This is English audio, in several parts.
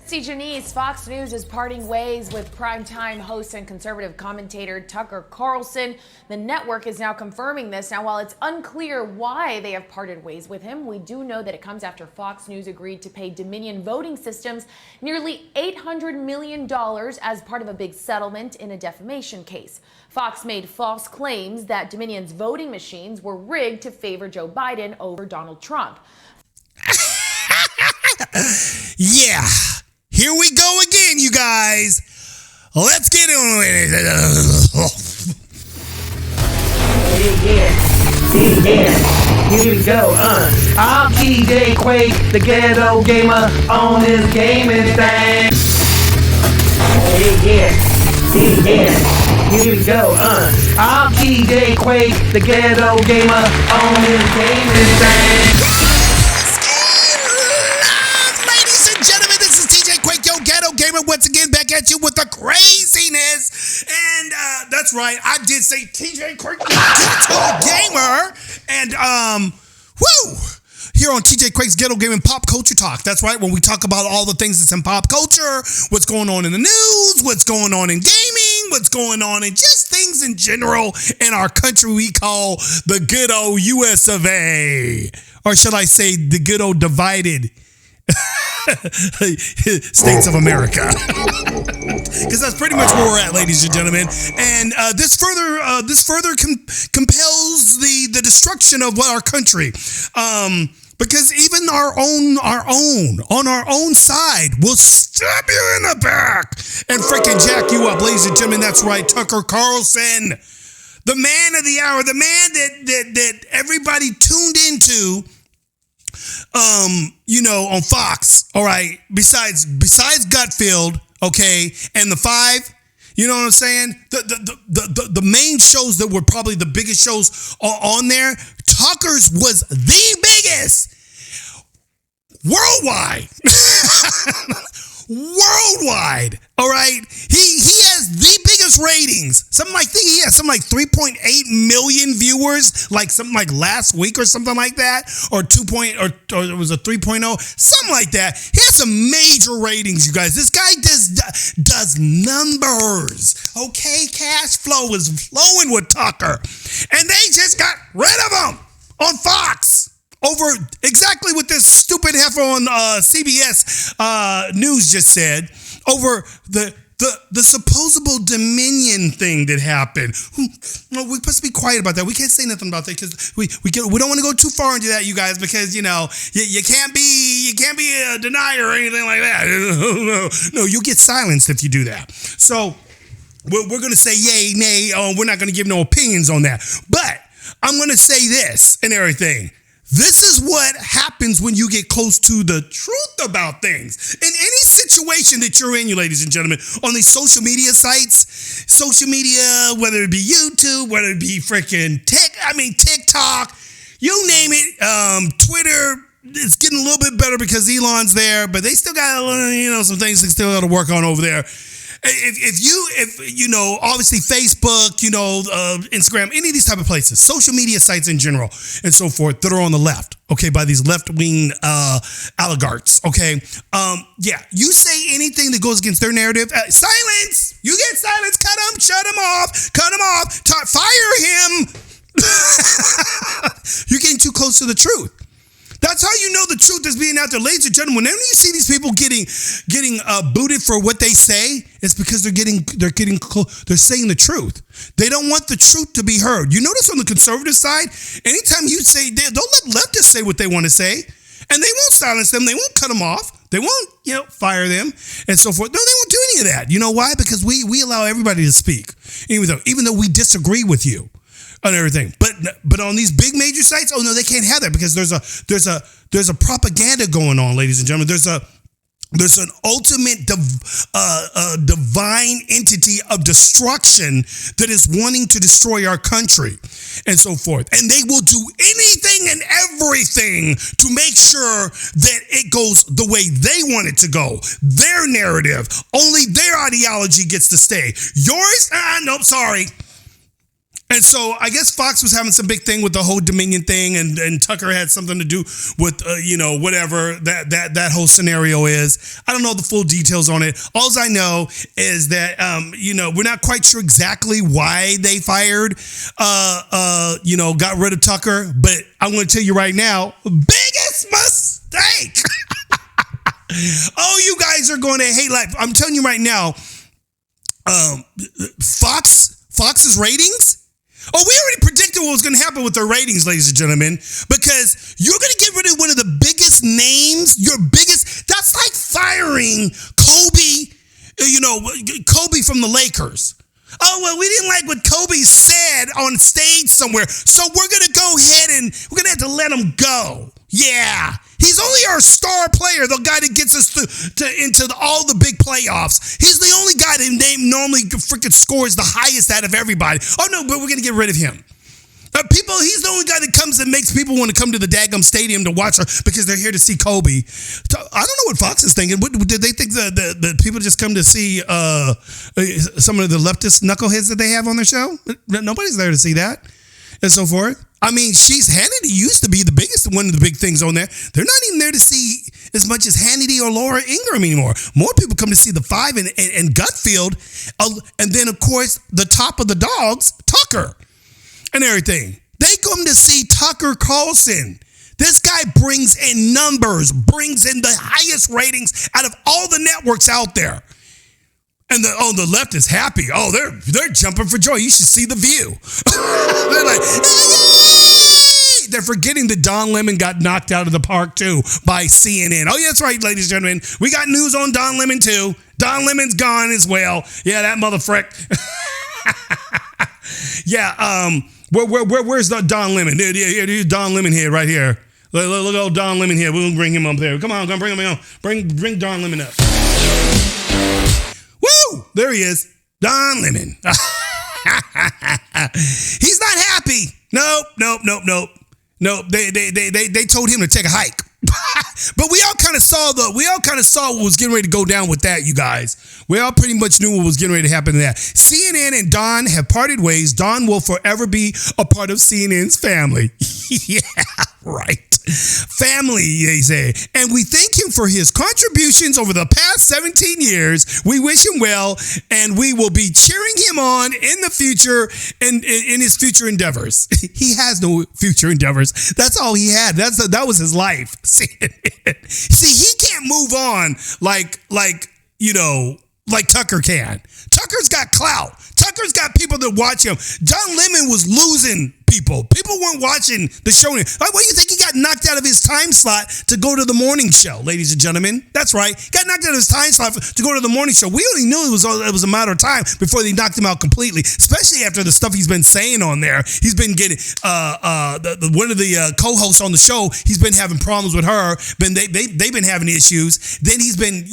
See, Janice, Fox News is parting ways with primetime host and conservative commentator Tucker Carlson. The network is now confirming this. Now, while it's unclear why they have parted ways with him, we do know that it comes after Fox News agreed to pay Dominion Voting Systems nearly $800 million as part of a big settlement in a defamation case. Fox made false claims that Dominion's voting machines were rigged to favor Joe Biden over Donald Trump. Yeah. Here we go again, you guys. Let's get on with it. Yeah. Here we go. I'm TJ Quake, the ghetto gamer on this gaming thing. Yeah. Here we go. I'm TJ Quake, the ghetto gamer on this gaming thing. Once again, back at you with the craziness. And that's right, I did say TJ Quake, Ghetto Gamer. And here on TJ Quake's Ghetto Gaming Pop Culture Talk. That's right, when we talk about all the things that's in pop culture, what's going on in the news, what's going on in gaming, what's going on in just things in general in our country we call the good old US of A. Or should I say the good old divided States of America. Because that's pretty much where we're at, ladies and gentlemen. And this further compels the destruction of our country. Because even on our own side will stab you in the back and freaking jack you up, ladies and gentlemen. That's right, Tucker Carlson, the man of the hour, the man that everybody tuned into. On Fox, all right, besides Gutfield, okay, and the Five, you know what I'm saying? The main shows that were probably the biggest shows on there, Tucker's was the biggest worldwide. Worldwide, all right. He has the biggest ratings. He has something like 3.8 million viewers, like something like last week or something like that, or or it was a 3.0, something like that. He has some major ratings, you guys. This guy does numbers. Okay, cash flow is flowing with Tucker, and they just got rid of him on Fox. Over exactly what this stupid heifer on CBS News just said over the supposable Dominion thing that happened. No, we're supposed to be quiet about that. We can't say nothing about that because we don't want to go too far into that, you guys, because you can't be a denier or anything like that. No, you'll get silenced if you do that. So we're gonna say yay, nay. We're not gonna give no opinions on that. But I'm gonna say this and everything. This is what happens when you get close to the truth about things. In any situation that you're in, you ladies and gentlemen, on these social media sites, whether it be YouTube, whether it be freaking TikTok, you name it, Twitter, it's getting a little bit better because Elon's there, but they still got, some things they still got to work on over there. If obviously Facebook, Instagram, any of these type of places, social media sites in general and so forth that are on the left, okay, by these left-wing oligarchs, okay? You say anything that goes against their narrative, silence! You get silence, cut him, shut him off, fire him! You're getting too close to the truth. That's how you know the truth is being out there, ladies and gentlemen. Whenever you see these people getting booted for what they say, it's because they're saying the truth. They don't want the truth to be heard. You notice on the conservative side, anytime you say, they'll let leftists say what they want to say, and they won't silence them. They won't cut them off. They won't, fire them and so forth. No, they won't do any of that. You know why? Because we allow everybody to speak, even though we disagree with you on everything, but on these big major sites, oh no, they can't have that because there's a propaganda going on, ladies and gentlemen. There's an ultimate divine entity of destruction that is wanting to destroy our country and so forth, and they will do anything and everything to make sure that it goes the way they want it to go. Their narrative, only their ideology gets to stay. Yours, nope, sorry. And so I guess Fox was having some big thing with the whole Dominion thing, and Tucker had something to do with, whatever that whole scenario is. I don't know the full details on it. All I know is that, we're not quite sure exactly why they fired, got rid of Tucker. But I'm going to tell you right now, biggest mistake. Oh, you guys are going to hate life. I'm telling you right now, Fox's ratings. Oh, we already predicted what was going to happen with their ratings, ladies and gentlemen, because you're going to get rid of one of the biggest names, that's like firing Kobe from the Lakers. Oh, well, we didn't like what Kobe said on stage somewhere, so we're going to go ahead and we're going to have to let him go. Yeah. He's only our star player, the guy that gets us into all the big playoffs. He's the only guy that normally freaking scores the highest out of everybody. Oh, no, but we're going to get rid of him. He's the only guy that comes and makes people want to come to the daggum stadium to watch her because they're here to see Kobe. I don't know what Fox is thinking. Did they think the people just come to see some of the leftist knuckleheads that they have on their show? Nobody's there to see that and so forth. I mean, Hannity used to be the biggest, one of the big things on there. They're not even there to see as much as Hannity or Laura Ingraham anymore. More people come to see the Five and Gutfield. And then, of course, the top of the dogs, Tucker and everything. They come to see Tucker Carlson. This guy brings in numbers, brings in the highest ratings out of all the networks out there. And the left is happy. Oh, they're jumping for joy. You should see The View. They're like, yay! They're forgetting that Don Lemon got knocked out of the park too by CNN. Oh, yeah, that's right, ladies and gentlemen. We got news on Don Lemon too. Don Lemon's gone as well. Yeah, that motherfrick. Yeah. Where's the Don Lemon? Here's Don Lemon here, right here. Look at old Don Lemon here. We're gonna bring him up there. Come on, gonna bring him on. Bring Don Lemon up. Woo! There he is. Don Lemon. He's not happy. Nope. They told him to take a hike. But we all kind of saw what was getting ready to go down with that, you guys. We all pretty much knew what was getting ready to happen to that. CNN and Don have parted ways. Don will forever be a part of CNN's family. Yeah, right. Family, they say. And we thank him for his contributions over the past 17 years. We wish him well, and we will be cheering him on in the future and in his future endeavors. He has no future endeavors. That's all he had. That was his life. See, he can't move on like Tucker can. Tucker's got clout. Tucker's got people that watch him. Don Lemon was losing people. People weren't watching the show. What do you think? He got knocked out of his time slot to go to the morning show, ladies and gentlemen. That's right. Got knocked out of his time slot to go to the morning show. We only knew it was a matter of time before they knocked him out completely, especially after the stuff he's been saying on there. He's been getting one of the co-hosts on the show. He's been having problems with her. They've been having issues. Then he's been,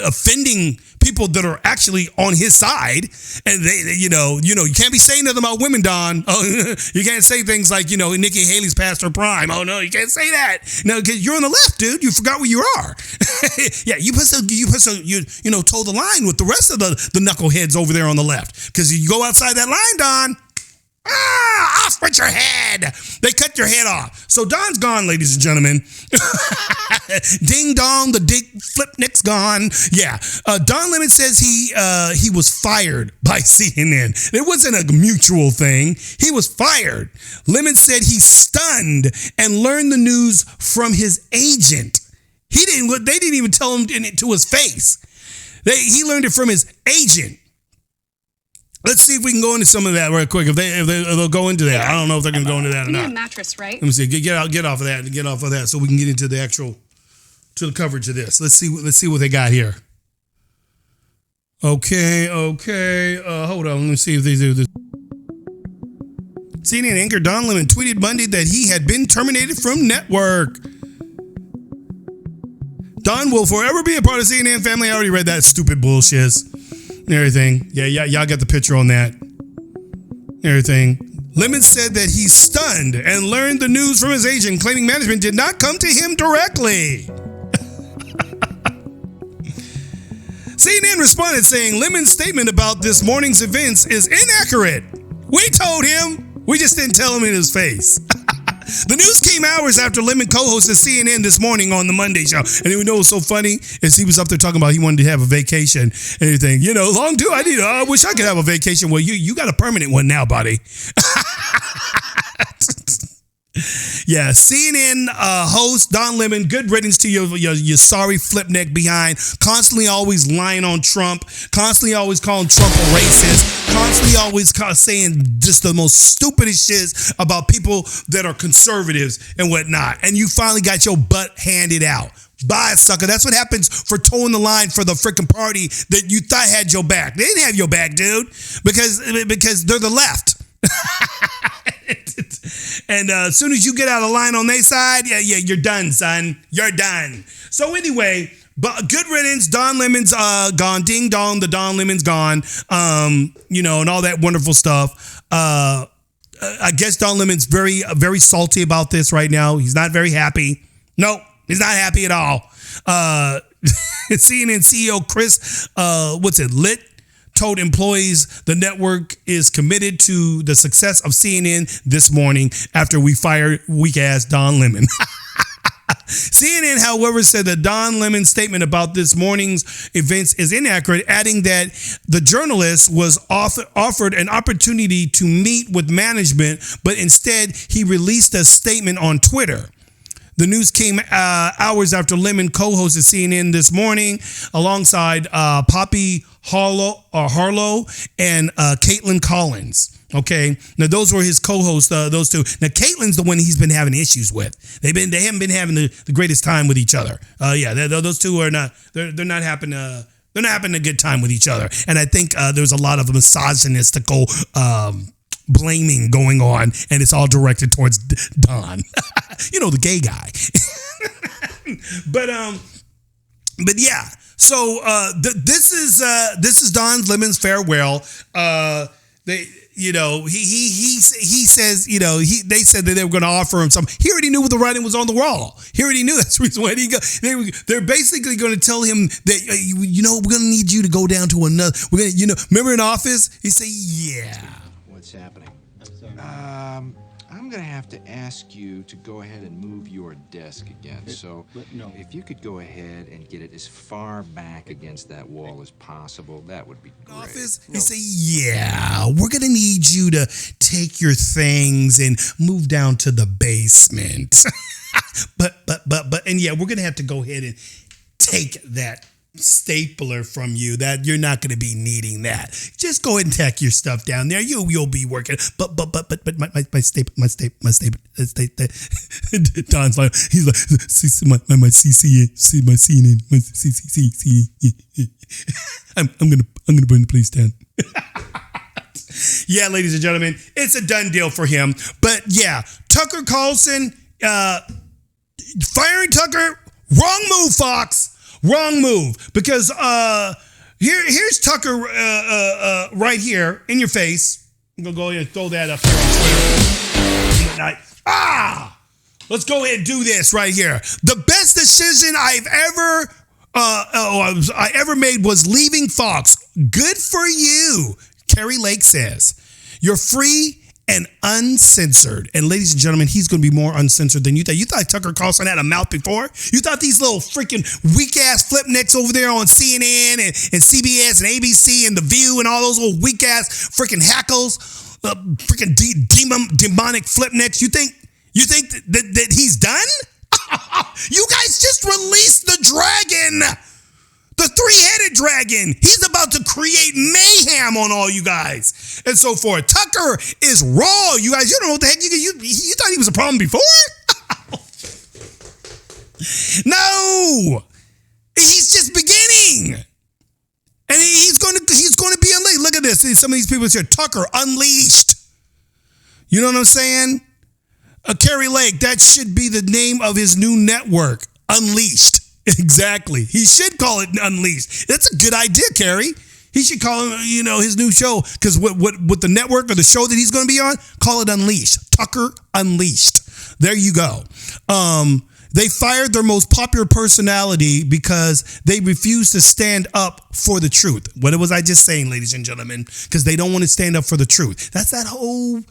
offending people that are actually on his side, and they you can't be saying nothing about women, Don. Oh, you can't say things like, Nikki Haley's past her prime. Oh no, you can't say that. No, because you're on the left, dude. You forgot where you are. Yeah, you toe the line with the rest of the knuckleheads over there on the left, because you go outside that line, Don. Off with your head. They cut your head off. So Don's gone, ladies and gentlemen. Ding dong, the dick flipnick's gone. Yeah. Don Lemon says he was fired by CNN. It wasn't a mutual thing. He was fired. Lemon said he's stunned and learned the news from his agent. They didn't even tell him to his face. He learned it from his agent. Let's see if we can go into some of that real quick. If they'll go into that, I don't know if they're going to go into that or not. You need a mattress, right? Let me see. Get off of that, so we can get into the the coverage of this. Let's see what they got here. Okay. Hold on. Let me see if they do this. CNN anchor Don Lemon tweeted Monday that he had been terminated from network. Don will forever be a part of CNN family. I already read that stupid bullshit. Everything. Yeah, y'all got the picture on that. Everything. Lemon said that he's stunned and learned the news from his agent, claiming management did not come to him directly. CNN responded saying Lemon's statement about this morning's events is inaccurate. We told him. We just didn't tell him in his face. The news came hours after Lemon co-hosted CNN this morning on the Monday show. And you know what's so funny is he was up there talking about he wanted to have a vacation and everything. You know, long too. I wish I could have a vacation. Well, you got a permanent one now, buddy. Yeah, CNN host Don Lemon, good riddance to your sorry flip neck behind, constantly always lying on Trump, constantly always calling Trump a racist, constantly always saying just the most stupidest shit about people that are conservatives and whatnot. And you finally got your butt handed out. Bye, sucker. That's what happens for towing the line for the freaking party that you thought had your back. They didn't have your back, dude, because they're the left. And as soon as you get out of line on their side, yeah, you're done, son. You're done. So anyway, but good riddance. Don Lemon's gone. Ding dong, the Don Lemon's gone. And all that wonderful stuff. I guess Don Lemon's very, very salty about this right now. He's not very happy. Nope, he's not happy at all. CNN CEO Chris, Litt, told employees the network is committed to the success of CNN this morning after we fired weak-ass Don Lemon. CNN, however, said that Don Lemon's statement about this morning's events is inaccurate, adding that the journalist was offered an opportunity to meet with management, but instead he released a statement on Twitter. The news came hours after Lemon co-hosted CNN this morning alongside Poppy Harlow and Caitlin Collins. Okay, now those were his co-hosts. Those two. Now Caitlin's the one he's been having issues with. They haven't been having the greatest time with each other. Those two are not. They're not having. They're not having a good time with each other. And I think there's a lot of misogynistical blaming going on, and it's all directed towards Don, the gay guy. but yeah. So this is Don Lemon's farewell. He says, they said that they were going to offer him something. He already knew what the writing was on the wall. He already knew that's the reason why he go. They're basically going to tell him that, we're going to need you to go down to another. We're going to, remember in Office? He said, yeah. What's happening? I'm going to have to ask you to go ahead and move your desk again. So if you could go ahead and get it as far back against that wall as possible, that would be great. Office, he said, yeah, we're going to need you to take your things and move down to the basement. but, and yeah, we're going to have to go ahead and take that stapler from you. That you're not going to be needing that. Just go ahead and tack your stuff down there. You'll be working. But my staple. Don's like, he's like, my CC, my CNN, my CC. I'm gonna burn the place down. Yeah, ladies and gentlemen, it's a done deal for him. But yeah, Tucker Carlson, firing Tucker, wrong move, Fox. Wrong move, because here's Tucker right here in your face. I'm gonna go ahead and throw that up here on Twitter. Let's go ahead and do this right here. The best decision I ever made was leaving Fox. Good for you, Carrie Lake says. You're free and uncensored. And ladies and gentlemen, he's going to be more uncensored than you thought. You thought Tucker Carlson had a mouth before? You thought these little freaking weak-ass flip necks over there on CNN and CBS and ABC and The View and all those little weak-ass freaking hackles, freaking demonic flip necks, you think that he's done? You guys just released the dragon. The three-headed dragon. He's about to create mayhem on all you guys and so forth. Tucker is raw, you guys. You don't know what the heck you thought he was a problem before? No, he's just beginning, and he's going to be unleashed. Look at this. See, some of these people say Tucker unleashed. You know what I'm saying? Carrie Lake. That should be the name of his new network. Unleashed. Exactly. He should call it Unleashed. That's a good idea, Carrie. He should call him, his new show, because what the network or the show that he's going to be on, call it Unleashed. Tucker Unleashed. There you go. They fired their most popular personality because they refused to stand up for the truth. What was I just saying, ladies and gentlemen? Because they don't want to stand up for the truth. That's that whole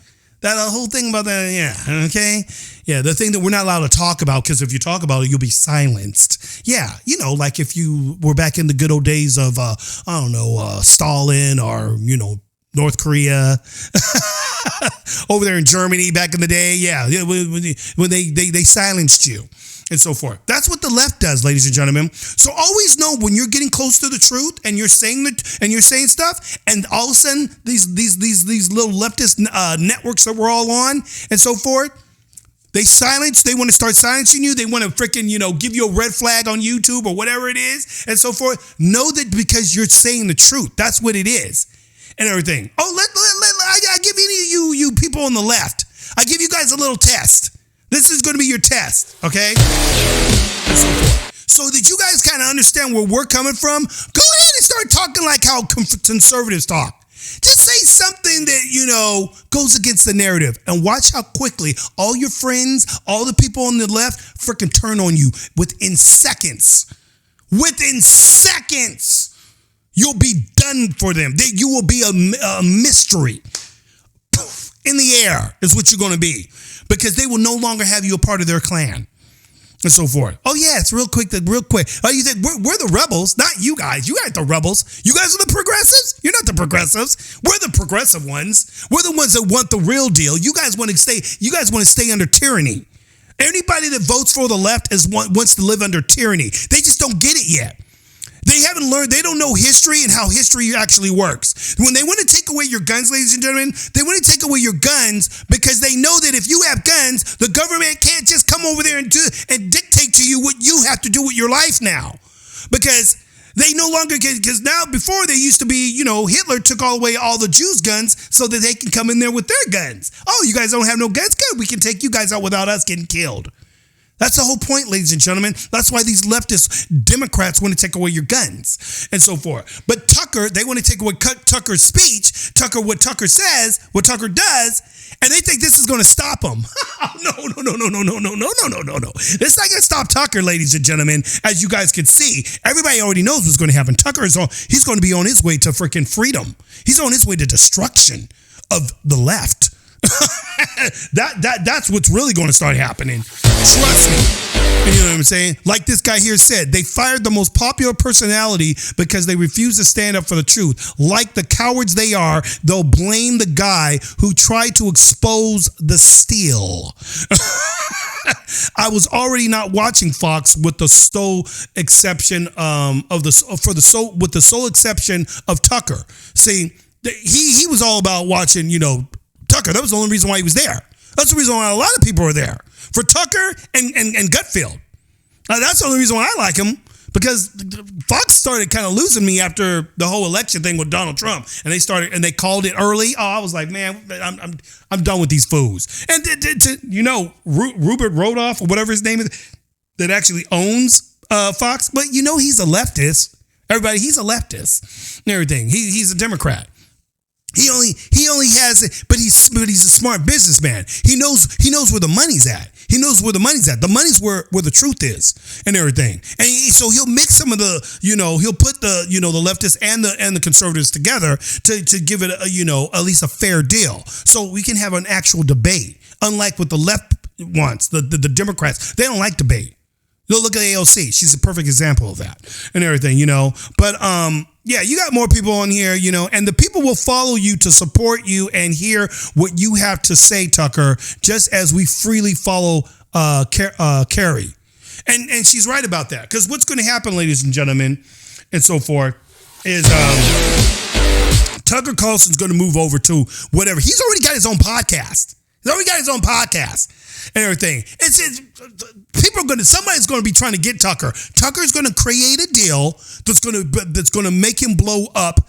thing about that. Yeah. Okay. Yeah. The thing that we're not allowed to talk about, because if you talk about it, you'll be silenced. Yeah. You know, like if you were back in the good old days of, Stalin or, North Korea, over there in Germany back in the day. Yeah. When they silenced you. And so forth. That's what the left does, ladies and gentlemen. So always know when you're getting close to the truth and you're saying stuff, and all of a sudden these little leftist networks that we're all on and so forth, they want to start silencing you. They want to freaking, give you a red flag on YouTube or whatever it is and so forth. Know that because you're saying the truth. That's what it is and everything. Oh, I give any of you people on the left, I give you guys a little test. This is going to be your test, okay? And so forth. So that you guys kind of understand where we're coming from, go ahead and start talking like how conservatives talk. Just say something that, goes against the narrative, and watch how quickly all your friends, all the people on the left freaking turn on you within seconds. Within seconds, you'll be done for them. You will be a mystery. Poof, in the air is what you're going to be. Because they will no longer have you a part of their clan and so forth. Oh, yeah, it's real quick. Oh, you think we're the rebels, not you guys. You aren't the rebels. You guys are the progressives. You're not the progressives. We're the progressive ones. We're the ones that want the real deal. You guys want to stay under tyranny. Anybody that votes for the left wants to live under tyranny. They just don't get it yet. They haven't learned, they don't know history and how history actually works. When they want to take away your guns, ladies and gentlemen, they want to take away your guns because they know that if you have guns, the government can't just come over there and dictate to you what you have to do with your life now. Because they no longer can, because now before they used to be, Hitler took away all the Jews' guns so that they can come in there with their guns. Oh, you guys don't have no guns? Good, we can take you guys out without us getting killed. That's the whole point, ladies and gentlemen. That's why these leftist Democrats want to take away your guns and so forth. But Tucker, they want to take away Tucker's speech, what Tucker says, what Tucker does, and they think this is going to stop him. No. It's not going to stop Tucker, ladies and gentlemen. As you guys can see, everybody already knows what's going to happen. He's going to be on his way to freaking freedom. He's on his way to destruction of the left. That's what's really going to start happening. Trust me. You know what I'm saying? Like this guy here said, they fired the most popular personality because they refused to stand up for the truth. Like the cowards they are, they'll blame the guy who tried to expose the steal. I was already not watching Fox with the sole exception with the sole exception of Tucker. See, he was all about watching, Tucker. That was the only reason why he was there. That's the reason why a lot of people are there. For Tucker and Gutfield. That's the only reason why I like him. Because Fox started kind of losing me after the whole election thing with Donald Trump. And they called it early. Oh, I was like, man, I'm done with these fools. And Rupert Rodoff or whatever his name is, that actually owns Fox. But he's a leftist. Everybody, he's a leftist and everything. He's a Democrat. He only has it, but he's a smart businessman. He knows where the money's at. He knows where the money's at. The money's where the truth is and everything. And so he'll mix some of the, he'll put the, the leftists and the conservatives together to give it at least a fair deal. So we can have an actual debate. Unlike what the left wants, the Democrats, they don't like debate. Go look at AOC. She's a perfect example of that and everything, But yeah, you got more people on here, and the people will follow you to support you and hear what you have to say, Tucker, just as we freely follow Carrie. And she's right about that. Because what's going to happen, ladies and gentlemen, and so forth, is Tucker Carlson's going to move over to whatever. He's already got his own podcast. And everything. Somebody's going to be trying to get Tucker. Tucker's going to create a deal that's going to make him blow up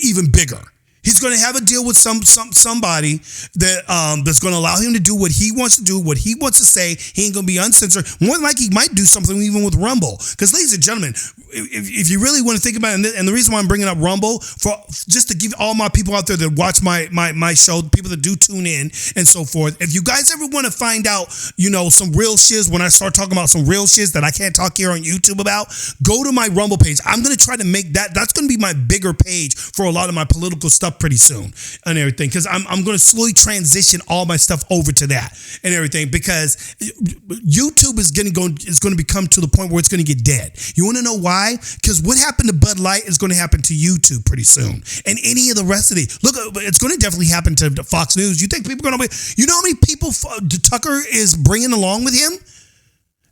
even bigger. He's going to have a deal with somebody that that's going to allow him to do what he wants to do, what he wants to say. He ain't going to be uncensored. More than likely, he might do something even with Rumble. Because, ladies and gentlemen, if you really want to think about it, and the reason why I'm bringing up Rumble, for just to give all my people out there that watch my show, people that do tune in and so forth, if you guys ever want to find out, some real shiz, when I start talking about some real shiz that I can't talk here on YouTube about, go to my Rumble page. I'm going to try to make that's going to be my bigger page for a lot of my political stuff pretty soon and everything, because I'm going to slowly transition all my stuff over to that and everything, because YouTube is going to become to the point where it's going to get dead. You want to know why? Because what happened to Bud Light is going to happen to YouTube pretty soon, and any of the rest of it's going to definitely happen to Fox News. You think people are going to be? You know how many people Tucker is bringing along with him?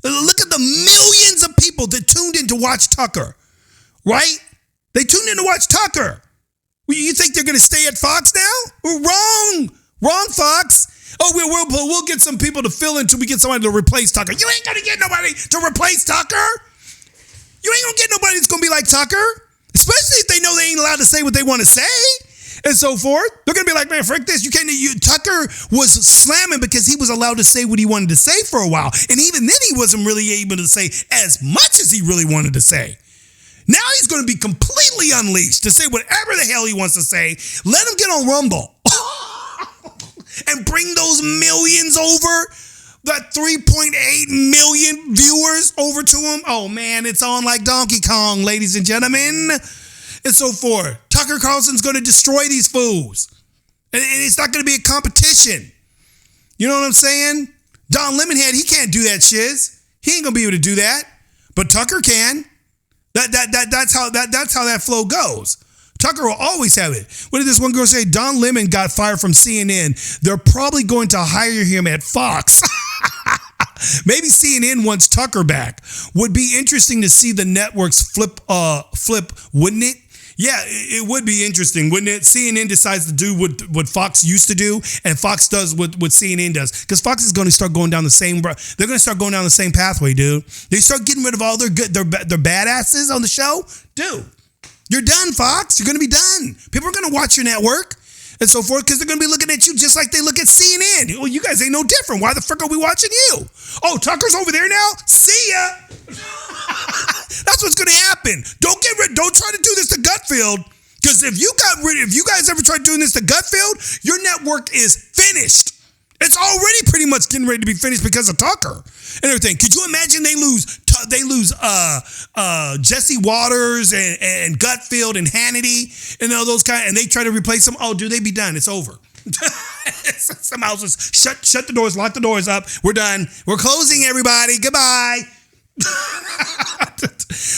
Look at the millions of people that tuned in to watch Tucker, right? They tuned in to watch Tucker. You think they're going to stay at Fox now? Wrong, Fox. Oh, we'll get some people to fill in until we get somebody to replace Tucker. You ain't going to get nobody to replace Tucker. You ain't going to get nobody that's going to be like Tucker, especially if they know they ain't allowed to say what they want to say and so forth. They're going to be like, man, frick this. Tucker was slamming because he was allowed to say what he wanted to say for a while. And even then he wasn't really able to say as much as he really wanted to say. Now he's going to be completely unleashed to say whatever the hell he wants to say. Let him get on Rumble and bring those millions over, that 3.8 million viewers over to him. Oh, man, it's on like Donkey Kong, ladies and gentlemen, and so forth. Tucker Carlson's going to destroy these fools, and it's not going to be a competition. You know what I'm saying? Don Lemonhead, he can't do that shiz. He ain't going to be able to do that, but Tucker can. That's how that flow goes. Tucker will always have it. What did this one girl say? Don Lemon got fired from CNN. They're probably going to hire him at Fox. Maybe CNN wants Tucker back. Would be interesting to see the networks flip, wouldn't it? Yeah, it would be interesting, wouldn't it? CNN decides to do what Fox used to do, and Fox does what CNN does. Because Fox is going to start going down the same. They're going to start going down the same pathway, dude. They start getting rid of all their badasses on the show, dude. You're done, Fox. You're going to be done. People are going to watch your network and so forth because they're going to be looking at you just like they look at CNN. Well, you guys ain't no different. Why the frick are we watching you? Oh, Tucker's over there now? See ya. That's what's going to happen. Don't try to do this to Gutfield, because if you guys ever tried doing this to Gutfield, your network is finished. It's already pretty much getting ready to be finished because of Tucker and everything. Could you imagine they lose Jesse Waters and Gutfield and Hannity and all those and they try to replace them? Oh, dude, they be done. It's over. Some houses shut the doors, lock the doors up. We're done. We're closing, everybody. Goodbye.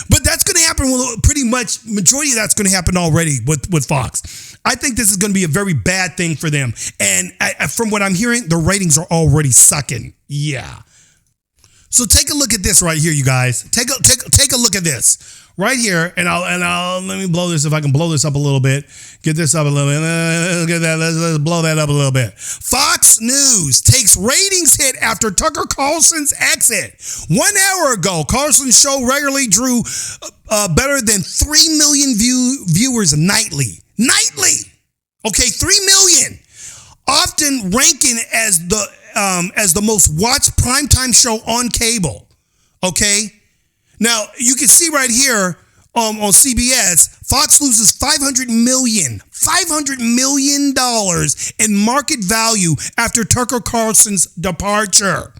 But that's going to happen. Well, pretty much majority of that's going to happen already with Fox. I think this is going to be a very bad thing for them. And from what I'm hearing, the ratings are already sucking. Yeah. So take a look at this right here, you guys. Take a look at this right here, and I'll let me blow this, if I can blow this up a little bit. Get this up a little bit. Let's blow that up a little bit. Fox News takes ratings hit after Tucker Carlson's exit. 1 hour ago, Carlson's show regularly drew better than 3 million viewers nightly. Okay, 3 million. Often ranking as the most watched primetime show on cable. Okay? Now, you can see right here on CBS, Fox loses $500 million in market value after Tucker Carlson's departure.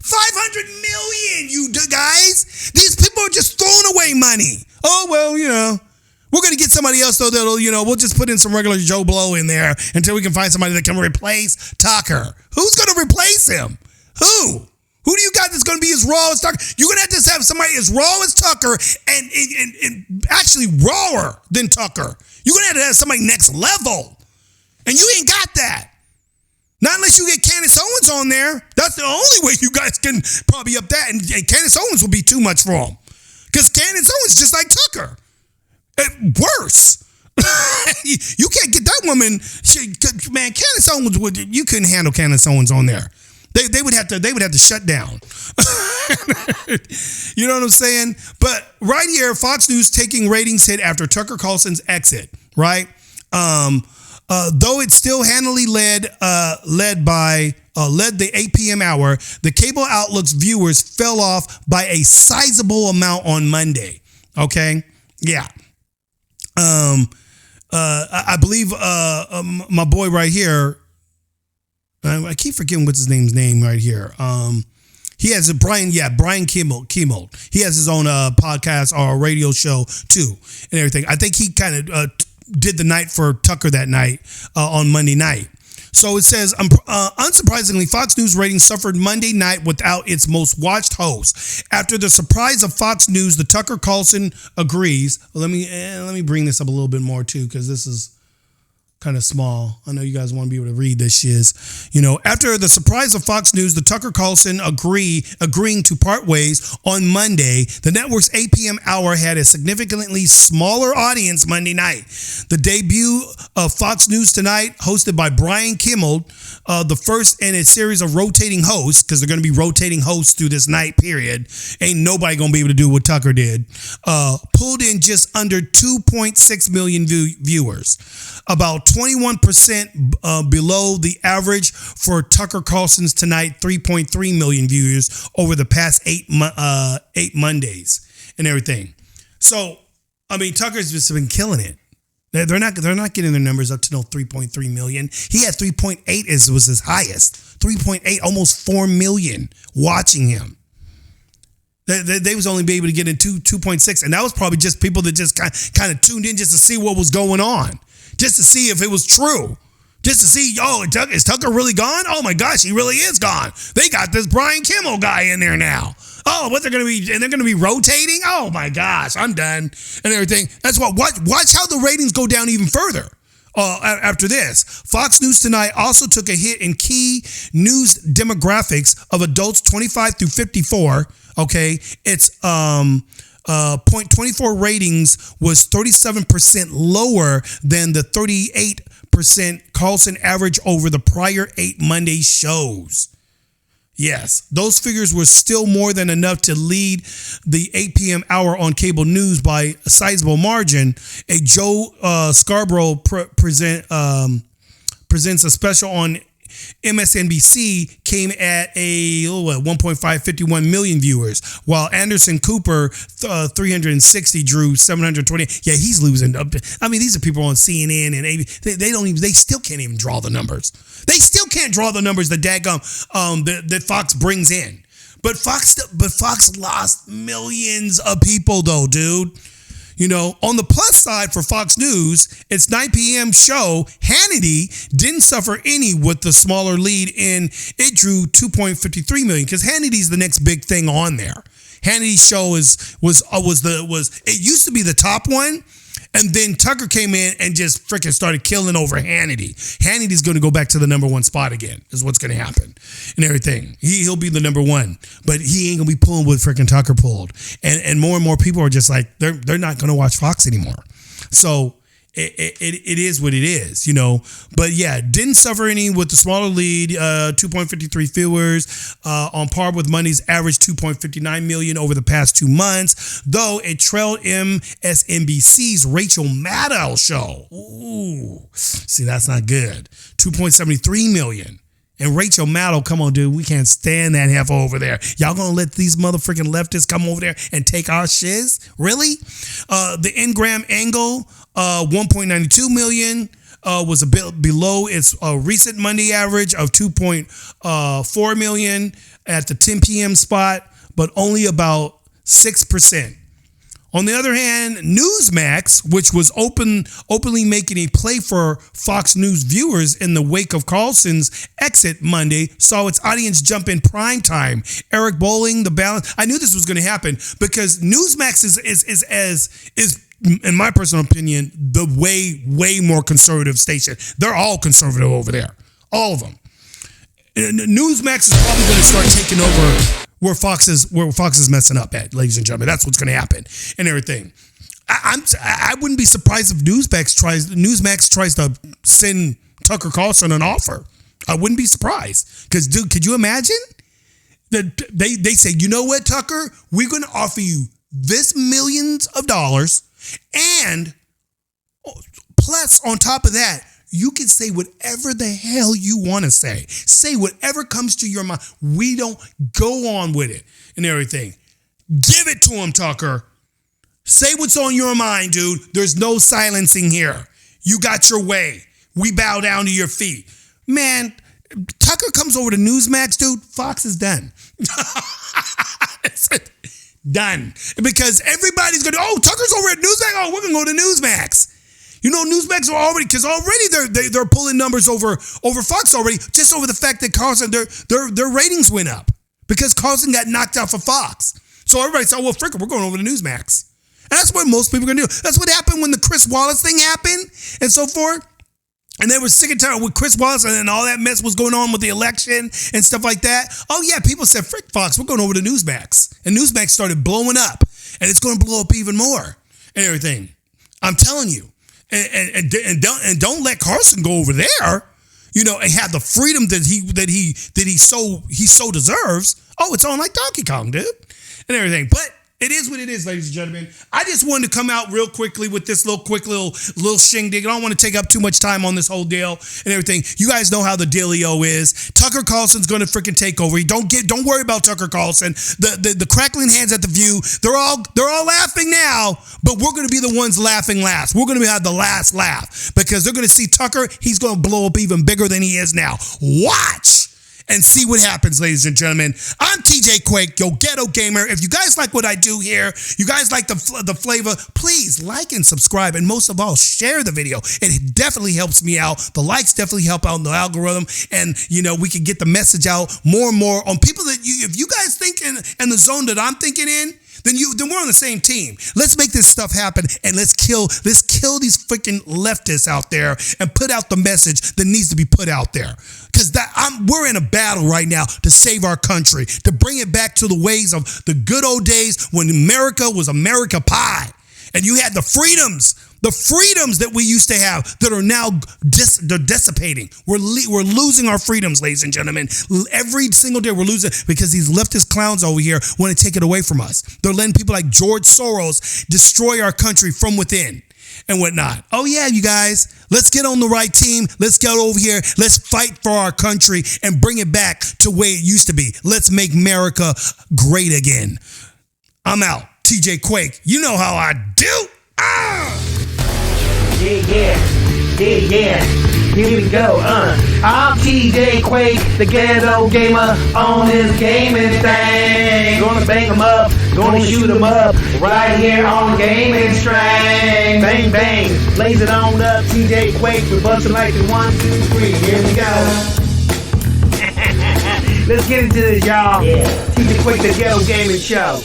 $500 million, you guys. These people are just throwing away money. Oh, well, we're going to get somebody else, though, that'll, we'll just put in some regular Joe Blow in there until we can find somebody that can replace Tucker. Who's going to replace him? Who? Who do you got that's going to be as raw as Tucker? You're going to have somebody as raw as Tucker and actually rawer than Tucker. You're going to have somebody next level. And you ain't got that. Not unless you get Candace Owens on there. That's the only way you guys can probably up that. And Candace Owens will be too much for him. Because Candace Owens is just like Tucker. Worse. You can't get that woman. Man, Candace Owens you couldn't handle Candace Owens on there. They would have to shut down. You know what I'm saying? But right here, Fox News taking ratings hit after Tucker Carlson's exit, right? Though it's still handily led the 8 p.m. hour, the cable outlook's viewers fell off by a sizable amount on Monday. Okay, yeah. I believe my boy right here. I keep forgetting what's his name right here. He has Brian Kimmel. He has his own podcast or radio show too, and everything. I think he kind of did the night for Tucker that night on Monday night. So it says, unsurprisingly, Fox News ratings suffered Monday night without its most watched host. After the surprise of Fox News, the Tucker Carlson agrees. Let me bring this up a little bit more too, because this is kind of small. I know you guys want to be able to read this shiz. After the surprise of Fox News, the Tucker Carlson agreeing to part ways on Monday, the network's 8 p.m. hour had a significantly smaller audience Monday night. The debut of Fox News Tonight, hosted by Brian Kimmel, the first in a series of rotating hosts, because they're going to be rotating hosts through this night period. Ain't nobody going to be able to do what Tucker did. Pulled in just under 2.6 million viewers, about 21% below the average for Tucker Carlson's Tonight, 3.3 million viewers over the past eight Mondays and everything. So, I mean, Tucker's just been killing it. They're not getting their numbers up to no 3.3 million. He had 3.8 was his highest. 3.8, almost 4 million watching him. They was only be able to get in 2.6, and that was probably just people that just kind of tuned in just to see what was going on. Just to see if it was true. Just to see, is Tucker really gone? Oh my gosh, he really is gone. They got this Brian Kimmel guy in there now. Oh, what they're going to be, and they're going to be rotating? Oh my gosh, I'm done. And everything. That's what, watch how the ratings go down even further after this. Fox News Tonight also took a hit in key news demographics of adults 25 through 54. Okay, it's, 0.24 ratings was 37% lower than the 38% Carlson average over the prior 8 Monday shows. Yes, those figures were still more than enough to lead the 8 p.m. hour on cable news by a sizable margin. A Joe Scarborough presents a special on MSNBC came at a 1.551 million viewers, while Anderson Cooper 360 drew 720. Yeah, he's losing. I mean, these are people on CNN and ABC. They still can't even draw the numbers. They still can't draw the numbers that that Fox brings in. But Fox lost millions of people though, dude. On the plus side for Fox News, its 9 p.m. show, Hannity, didn't suffer any with the smaller lead in it drew 2.53 million, because Hannity's the next big thing on there. Hannity's show it used to be the top one, and then Tucker came in and just freaking started killing over Hannity. Hannity's going to go back to the number one spot again, is what's going to happen and everything. He'll be the number one, but he ain't going to be pulling what freaking Tucker pulled. And more people are just like, they're not going to watch Fox anymore. So it is what it is, But yeah, didn't suffer any with the smaller lead, 2.53 viewers, on par with Monday's average 2.59 million over the past 2 months, though it trailed MSNBC's Rachel Maddow show. Ooh, see, that's not good. 2.73 million. And Rachel Maddow, come on, dude, we can't stand that heifer over there. Y'all gonna let these motherfucking leftists come over there and take our shiz? Really? The Ingram angle, 1.92 million, was a bit below its recent Monday average of 2.4 million at the 10 p.m. spot, but only about 6%. On the other hand, Newsmax, which was openly making a play for Fox News viewers in the wake of Carlson's exit Monday, saw its audience jump in prime time. Eric Bolling, the balance. I knew this was going to happen because Newsmax is in my personal opinion, the way more conservative station. They're all conservative over there, all of them. Newsmax is probably going to start taking over where Fox is messing up at, ladies and gentlemen. That's what's going to happen and everything. I wouldn't be surprised if Newsmax tries to send Tucker Carlson an offer. I wouldn't be surprised, because dude, could you imagine that they say, you know what, Tucker, we're going to offer you this millions of dollars, and plus on top of that, You can say whatever the hell you want to say. Say whatever comes to your mind. We don't go on with it and everything. Give it to him, Tucker. Say what's on your mind, dude. There's no silencing here. You got your way. We bow down to your feet. Man, Tucker comes over to Newsmax, dude. Fox is done. Done. Because everybody's going to, Tucker's over at Newsmax. Oh, we're going to go to Newsmax. You know, Newsmax are already, because already they're pulling numbers over Fox already, just over the fact that Carlson, their ratings went up because Carlson got knocked out for Fox. So everybody said, well, frick, we're going over to Newsmax. And that's what most people are going to do. That's what happened when the Chris Wallace thing happened and so forth. And they were sick and tired with Chris Wallace and then all that mess was going on with the election and stuff like that. Oh, yeah, people said, frick, Fox, we're going over to Newsmax. And Newsmax started blowing up. And it's going to blow up even more and everything. I'm telling you. And don't let Carlson go over there, you know, and have the freedom that he so deserves. Oh, it's on like Donkey Kong, dude, and everything. But it is what it is, ladies and gentlemen. I just wanted to come out real quickly with this little shindig. I don't want to take up too much time on this whole deal and everything. You guys know how the dealio is. Tucker Carlson's going to freaking take over. Don't worry about Tucker Carlson. The crackling hands at the View. They're all laughing now, but we're going to be the ones laughing last. We're going to have the last laugh because they're going to see Tucker. He's going to blow up even bigger than he is now. Watch. And see what happens, ladies and gentlemen. I'm TJ Quake, your ghetto gamer. If you guys like what I do here, you guys like the flavor, please like and subscribe. And most of all, share the video. It definitely helps me out. The likes definitely help out in the algorithm. And, you know, we can get the message out more and more on people that if you guys think in the zone that I'm thinking in, then we're on the same team. Let's make this stuff happen and let's kill these freaking leftists out there and put out the message that needs to be put out there. Because we're in a battle right now to save our country, to bring it back to the ways of the good old days when America was America Pie. And you had the freedoms that we used to have that are now they're dissipating. We're losing our freedoms, ladies and gentlemen. Every single day we're losing because these leftist clowns over here want to take it away from us. They're letting people like George Soros destroy our country from within and whatnot. Oh yeah, you guys, let's get on the right team. Let's get over here. Let's fight for our country and bring it back to the way it used to be. Let's make America great again. I'm out. TJ Quake. You know how I do. Yeah. Here we go, I'm TJ Quake, the ghetto gamer on this gaming thing. Gonna bang 'em up, gonna shoot 'em up, right here on gaming string. Bang, bang, blaze it on up, TJ Quake, we're busting like the 1, 2, 3. Here we go. Let's get into this, y'all. Yeah. TJ Quake, the ghetto gaming show.